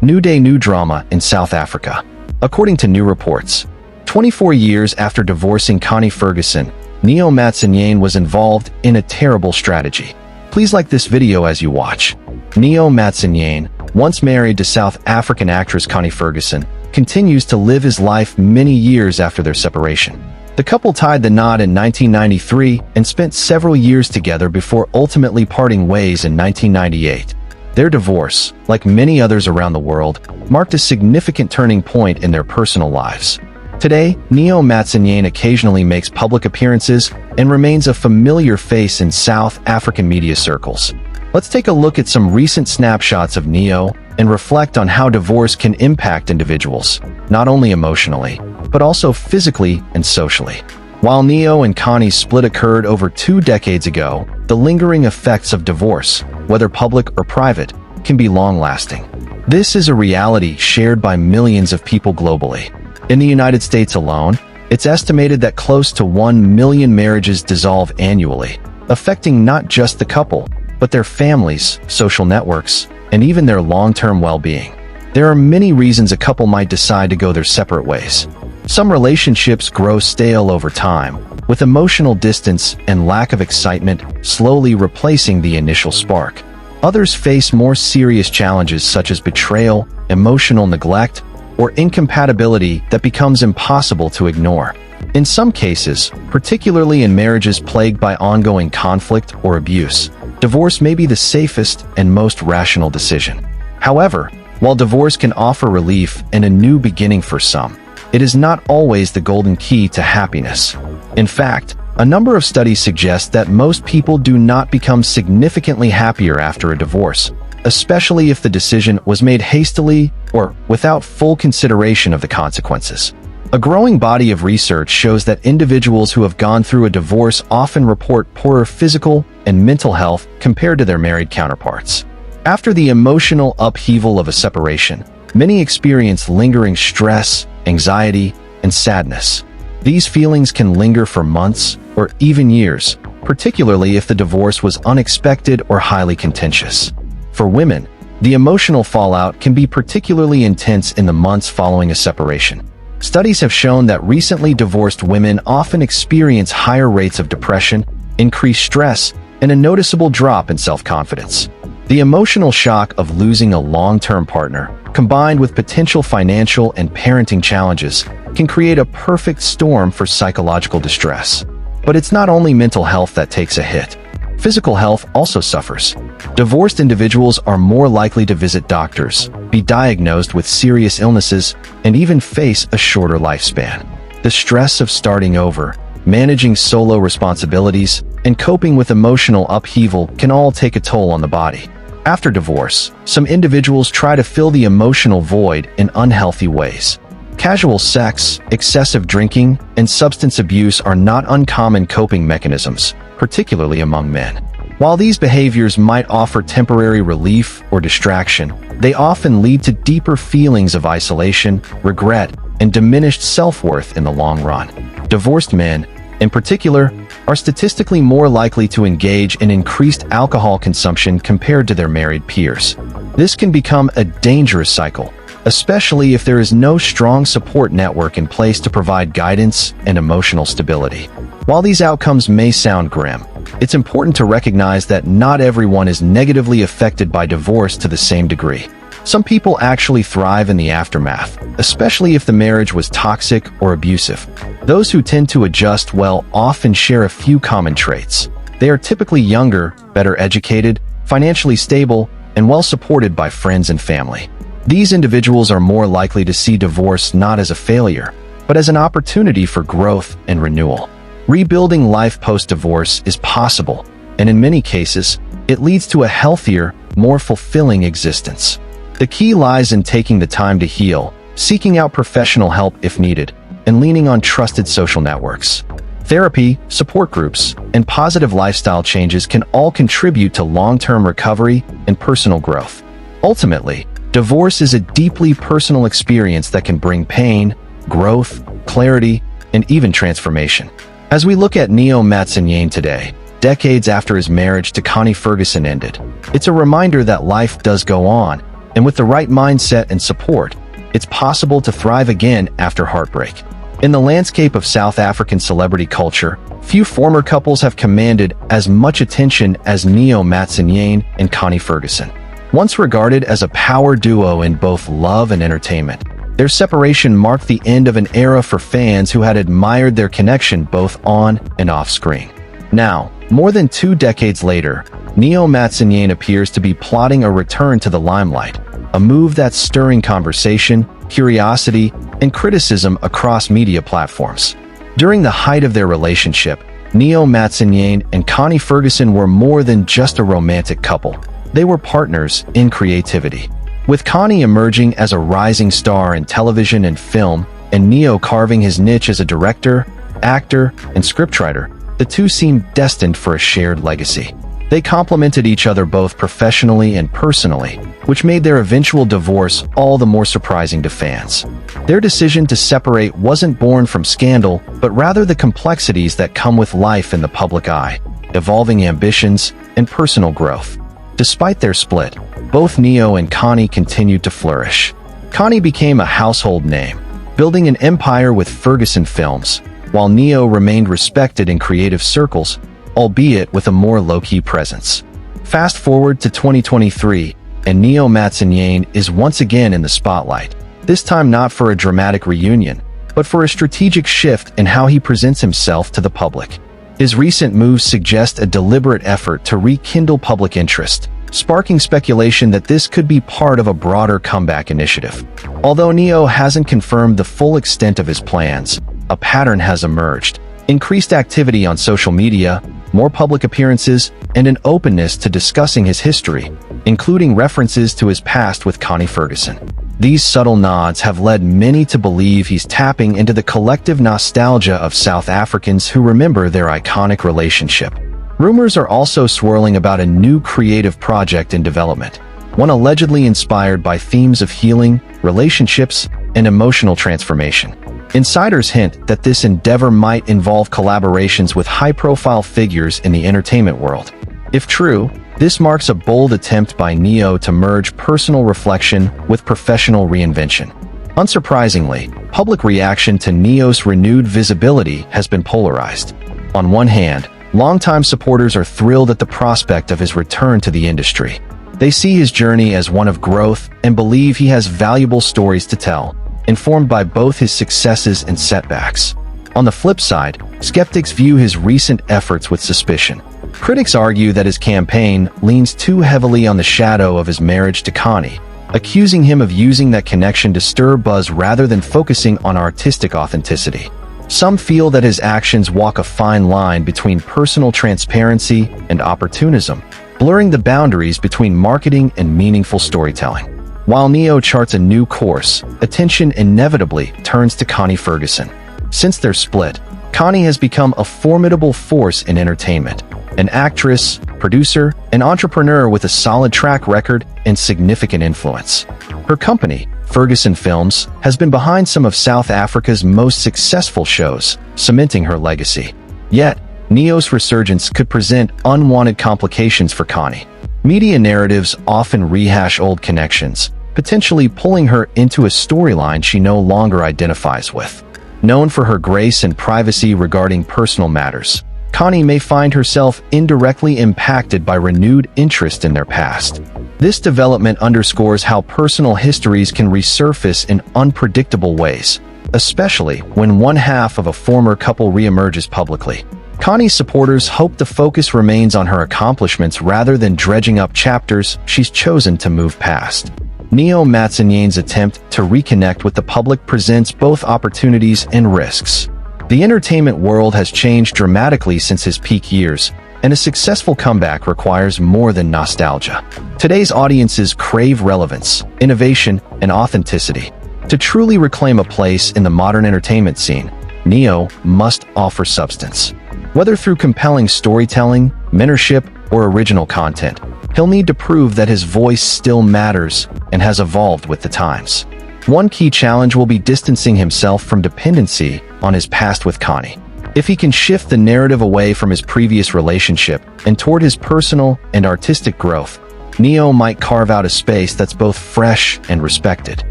New day, new drama in South Africa. According to new reports, 24 years after divorcing Connie Ferguson, Matsunyane was involved in a terrible strategy. Please like this video as you watch. Matsunyane, once married to South African actress Connie Ferguson, continues to live his life many years after their separation. The couple tied the knot in 1993 and spent several years together before ultimately parting ways in 1998. Their divorce, like many others around the world, marked a significant turning point in their personal lives. Today, Matsunyane occasionally makes public appearances and remains a familiar face in South African media circles. Let's take a look at some recent snapshots of Neo and reflect on how divorce can impact individuals, not only emotionally, but also physically and socially. While Neo and Connie's split occurred over 2 decades ago, the lingering effects of divorce, whether public or private, can be long-lasting. This is a reality shared by millions of people globally. In the United States alone, it's estimated that close to 1 million marriages dissolve annually, affecting not just the couple, but their families, social networks, and even their long-term well-being. There are many reasons a couple might decide to go their separate ways. Some relationships grow stale over time, with emotional distance and lack of excitement slowly replacing the initial spark. Others face more serious challenges such as betrayal, emotional neglect, or incompatibility that becomes impossible to ignore. In some cases, particularly in marriages plagued by ongoing conflict or abuse, divorce may be the safest and most rational decision. However, while divorce can offer relief and a new beginning for some, it is not always the golden key to happiness. In fact, a number of studies suggest that most people do not become significantly happier after a divorce, especially if the decision was made hastily or without full consideration of the consequences. A growing body of research shows that individuals who have gone through a divorce often report poorer physical and mental health compared to their married counterparts. After the emotional upheaval of a separation, many experience lingering stress, anxiety, and sadness. These feelings can linger for months or even years, particularly if the divorce was unexpected or highly contentious. For women, the emotional fallout can be particularly intense in the months following a separation. Studies have shown that recently divorced women often experience higher rates of depression, increased stress, and a noticeable drop in self-confidence. The emotional shock of losing a long-term partner, combined with potential financial and parenting challenges, can create a perfect storm for psychological distress. But it's not only mental health that takes a hit. Physical health also suffers. Divorced individuals are more likely to visit doctors, be diagnosed with serious illnesses, and even face a shorter lifespan. The stress of starting over, managing solo responsibilities, and coping with emotional upheaval can all take a toll on the body. After divorce, some individuals try to fill the emotional void in unhealthy ways. Casual sex, excessive drinking, and substance abuse are not uncommon coping mechanisms, particularly among men. While these behaviors might offer temporary relief or distraction, they often lead to deeper feelings of isolation, regret, and diminished self-worth in the long run. Divorced men, in particular, are statistically more likely to engage in increased alcohol consumption compared to their married peers. This can become a dangerous cycle, especially if there is no strong support network in place to provide guidance and emotional stability. While these outcomes may sound grim, it's important to recognize that not everyone is negatively affected by divorce to the same degree. Some people actually thrive in the aftermath, especially if the marriage was toxic or abusive. Those who tend to adjust well often share a few common traits. They are typically younger, better educated, financially stable, and well supported by friends and family. These individuals are more likely to see divorce not as a failure, but as an opportunity for growth and renewal. Rebuilding life post-divorce is possible, and in many cases, it leads to a healthier, more fulfilling existence. The key lies in taking the time to heal, seeking out professional help if needed, and leaning on trusted social networks. Therapy, support groups, and positive lifestyle changes can all contribute to long-term recovery and personal growth. Ultimately, divorce is a deeply personal experience that can bring pain, growth, clarity, and even transformation. As we look at Matsunyane today, decades after his marriage to Connie Ferguson ended, it's a reminder that life does go on, and with the right mindset and support, it's possible to thrive again after heartbreak. In the landscape of South African celebrity culture, few former couples have commanded as much attention as Matsunyane and Connie Ferguson. Once regarded as a power duo in both love and entertainment, their separation marked the end of an era for fans who had admired their connection both on and off screen. Now, more than 2 decades later, Matsunyane appears to be plotting a return to the limelight, a move that's stirring conversation, curiosity, and criticism across media platforms. During the height of their relationship, Matsunyane and Connie Ferguson were more than just a romantic couple. They were partners in creativity. With Connie emerging as a rising star in television and film, and Neo carving his niche as a director, actor, and scriptwriter, the two seemed destined for a shared legacy. They complemented each other both professionally and personally, which made their eventual divorce all the more surprising to fans. Their decision to separate wasn't born from scandal, but rather the complexities that come with life in the public eye, evolving ambitions, and personal growth. Despite their split, both Neo and Connie continued to flourish. Connie became a household name, building an empire with Ferguson Films, while Neo remained respected in creative circles, albeit with a more low-key presence. Fast forward to 2023, and Matsunyane is once again in the spotlight, this time not for a dramatic reunion, but for a strategic shift in how he presents himself to the public. His recent moves suggest a deliberate effort to rekindle public interest, sparking speculation that this could be part of a broader comeback initiative. Although Neo hasn't confirmed the full extent of his plans, a pattern has emerged: increased activity on social media, more public appearances, and an openness to discussing his history, including references to his past with Connie Ferguson. These subtle nods have led many to believe he's tapping into the collective nostalgia of South Africans who remember their iconic relationship. Rumors are also swirling about a new creative project in development, one allegedly inspired by themes of healing, relationships, and emotional transformation. Insiders hint that this endeavor might involve collaborations with high-profile figures in the entertainment world. If true, this marks a bold attempt by Neo to merge personal reflection with professional reinvention. Unsurprisingly, public reaction to Neo's renewed visibility has been polarized. On one hand, longtime supporters are thrilled at the prospect of his return to the industry. They see his journey as one of growth and believe he has valuable stories to tell, informed by both his successes and setbacks. On the flip side, skeptics view his recent efforts with suspicion. Critics argue that his campaign leans too heavily on the shadow of his marriage to Connie, accusing him of using that connection to stir buzz rather than focusing on artistic authenticity. Some feel that his actions walk a fine line between personal transparency and opportunism, blurring the boundaries between marketing and meaningful storytelling. While Neo charts a new course, attention inevitably turns to Connie Ferguson. Since their split, Connie has become a formidable force in entertainment, an actress, producer, and entrepreneur with a solid track record and significant influence. Her company, Ferguson Films, has been behind some of South Africa's most successful shows, cementing her legacy. Yet, Neo's resurgence could present unwanted complications for Connie. Media narratives often rehash old connections, potentially pulling her into a storyline she no longer identifies with. Known for her grace and privacy regarding personal matters, Connie may find herself indirectly impacted by renewed interest in their past. This development underscores how personal histories can resurface in unpredictable ways, especially when one half of a former couple reemerges publicly. Connie's supporters hope the focus remains on her accomplishments rather than dredging up chapters she's chosen to move past. Matsunyane's attempt to reconnect with the public presents both opportunities and risks. The entertainment world has changed dramatically since his peak years, and a successful comeback requires more than nostalgia. Today's audiences crave relevance, innovation, and authenticity. To truly reclaim a place in the modern entertainment scene, Neo must offer substance. Whether through compelling storytelling, mentorship, or original content, he'll need to prove that his voice still matters and has evolved with the times. One key challenge will be distancing himself from dependency on his past with Connie. If he can shift the narrative away from his previous relationship and toward his personal and artistic growth, Neo might carve out a space that's both fresh and respected.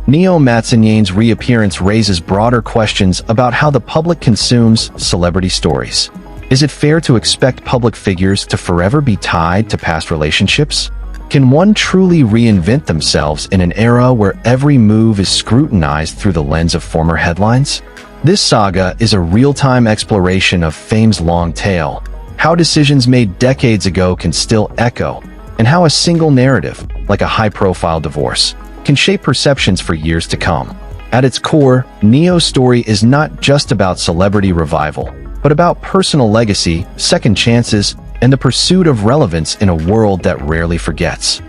Neo Matsunyane's reappearance raises broader questions about how the public consumes celebrity stories. Is it fair to expect public figures to forever be tied to past relationships? Can one truly reinvent themselves in an era where every move is scrutinized through the lens of former headlines? This saga is a real-time exploration of fame's long tail, how decisions made decades ago can still echo, and how a single narrative, like a high-profile divorce, can shape perceptions for years to come. At its core, Neo's story is not just about celebrity revival, but about personal legacy, second chances, and the pursuit of relevance in a world that rarely forgets.